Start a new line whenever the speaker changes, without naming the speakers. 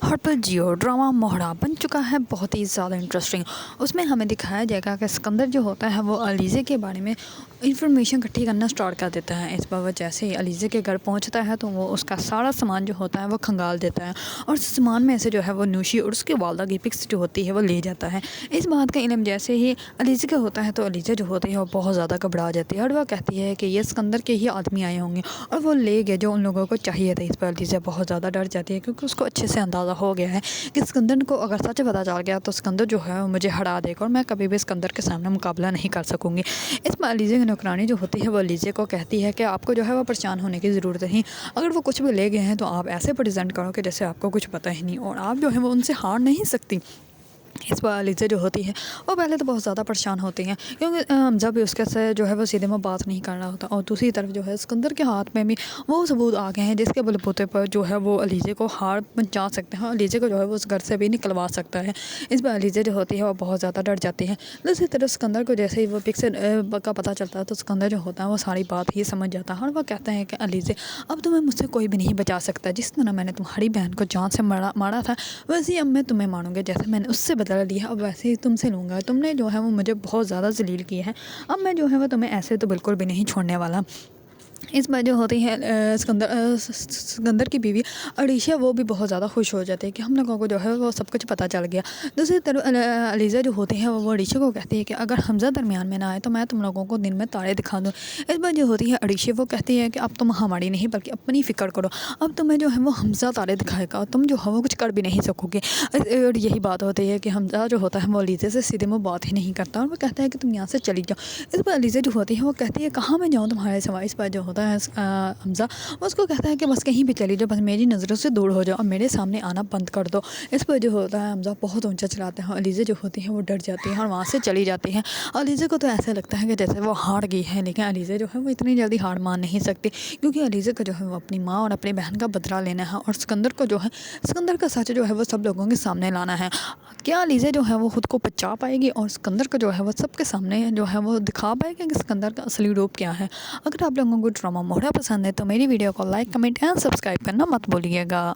Hot پر Jio drama موہرا بن چکا ہے بہت ہی زیادہ انٹرسٹنگ۔ اس میں ہمیں دکھایا جائے گا کہ اسکندر جو ہوتا ہے وہ علیزے کے بارے میں انفارمیشن اکٹھی کرنا سٹارٹ کر دیتا ہے۔ اس پر جیسے ہی علیزے کے گھر پہنچتا ہے تو وہ اس کا سارا سامان جو ہوتا ہے وہ کھنگال دیتا ہے، اور اس سامان میں سے جو ہے وہ نوشی اور اس کی والدہ کی پکس جو ہوتی ہے وہ لے جاتا ہے۔ اس بات کا علم جیسے ہی علیزے کا ہوتا ہے تو علیزہ جو ہوتی ہے وہ بہت زیادہ گھبرا جاتی ہے، اور وہ کہتی ہے کہ یہ اسکندر کے ہی آدمی آئے ہوں گے اور وہ لے گئے جو ان لوگوں کو چاہیے تھا۔ اس پر علیزہ بہت زیادہ ڈر جاتی ہے کیونکہ اس کو اچھے سے اندازہ ہو گیا ہے کہ اسکندر کو اگر سچ پتہ چل گیا تو اسکندر جو ہے وہ مجھے ہرا دے گا اور میں کبھی بھی اسکندر کے سامنے مقابلہ نہیں کر سکوں گی۔ اس میں علیزہ کی نوکرانی جو ہوتی ہے وہ علیزہ کو کہتی ہے کہ آپ کو جو ہے وہ پریشان ہونے کی ضرورت نہیں، اگر وہ کچھ بھی لے گئے ہیں تو آپ ایسے پریزنٹ کرو کہ جیسے آپ کو کچھ پتہ ہی نہیں، اور آپ جو ہے وہ ان سے ہار نہیں سکتی۔ اس پر علیزہ جو ہوتی ہے وہ پہلے تو بہت زیادہ پریشان ہوتی ہیں کیونکہ حمزہ بھی اس کے سے جو ہے وہ سیدھے میں بات نہیں کر رہا ہوتا، اور دوسری طرف جو ہے اسکندر کے ہاتھ میں بھی وہ ثبوت آ گئے ہیں جس کے بل بوتے پر جو ہے وہ علیزہ کو ہار پہنچا سکتے ہیں، علیزہ کو جو ہے وہ اس گھر سے بھی نکلوا سکتا ہے۔ اس پر علیزہ جو ہوتی ہے وہ بہت زیادہ ڈر جاتی ہے۔ دوسری طرف اسکندر کو جیسے ہی وہ پکس کا پتہ چلتا ہے تو اسکندر جو ہوتا ہے وہ ساری بات ہی سمجھ جاتا ہے، اور وہ کہتا ہے کہ علیزہ اب تمہیں مجھ سے کوئی بھی نہیں بچا سکتا، جس طرح میں نے تمہاری بہن کو جان سے مارا تھا ویسے ہی اب میں تمہیں مانوں گا، جیسے میں نے اس سے بدلہ لیا اب ویسے ہی تم سے لوں گا۔ تم نے جو ہے وہ مجھے بہت زیادہ ذلیل کیا ہے، اب میں جو ہے وہ تمہیں ایسے تو بالکل بھی نہیں چھوڑنے والا۔ اس بار جو ہوتی ہے اسکندر کی بیوی عریشہ وہ بھی بہت زیادہ خوش ہو جاتی ہے کہ ہم لوگوں کو جو ہے وہ سب کچھ پتہ چل گیا۔ دوسری طرف علیزہ جو ہوتی ہے وہ عریشہ کو کہتی ہے کہ اگر حمزہ درمیان میں نہ آئے تو میں تم لوگوں کو دن میں تارے دکھا دوں۔ اس بار جو ہوتی ہے عریشہ وہ کہتی ہے کہ اب تم ہماری نہیں بلکہ اپنی فکر کرو، اب تمہیں جو ہے وہ حمزہ تارے دکھائے گا اور تم جو ہے وہ کچھ کر بھی نہیں سکو گے۔ اور یہی بات ہوتی ہے کہ حمزہ جو ہوتا ہے وہ علیزہ سے سیدھے میں بات ہی نہیں کرتا، اور وہ کہتا ہے کہ تم یہاں سے چلی جاؤ۔ اس پر علیزہ جو ہوتی ہے وہ کہتی ہے کہاں میں جاؤں تمہارے سوائے۔ اس پر جو ہوتا ہے حمزہ اس کو کہتا ہے کہ بس کہیں بھی چلی جاؤ، بس میری نظروں سے دور ہو جاؤ اور میرے سامنے آنا بند کر دو۔ اس پر جو ہوتا ہے حمزہ بہت اونچا چلاتا ہے، علیزہ جو ہوتی ہے وہ ڈر جاتی ہے اور وہاں سے چلی جاتی ہے۔ علیزہ کو تو ایسا لگتا ہے کہ جیسے وہ ہار گئی ہے، لیکن علیزہ جو ہے وہ اتنی جلدی ہار مان نہیں سکتی کیونکہ علیزہ کا جو ہے وہ اپنی ماں اور اپنی بہن کا بدلہ لینا ہے، اور اسکندر کو جو ہے اسکندر کا سچ جو ہے وہ سب لوگوں کے سامنے لانا ہے۔ کیا علیزہ جو ہے وہ خود کو بچا پائے گی اور اسکندر کو جو ہے وہ سب کے سامنے جو ہے وہ دکھا پائے گی کہ اسکندر کا اصلی روپ کیا ہے؟ اگر آپ لوگوں کو ڈرامہ موہرا پسند ہے تو میری ویڈیو کو لائک، کمنٹ اینڈ سبسکرائب کرنا مت بھولیے گا۔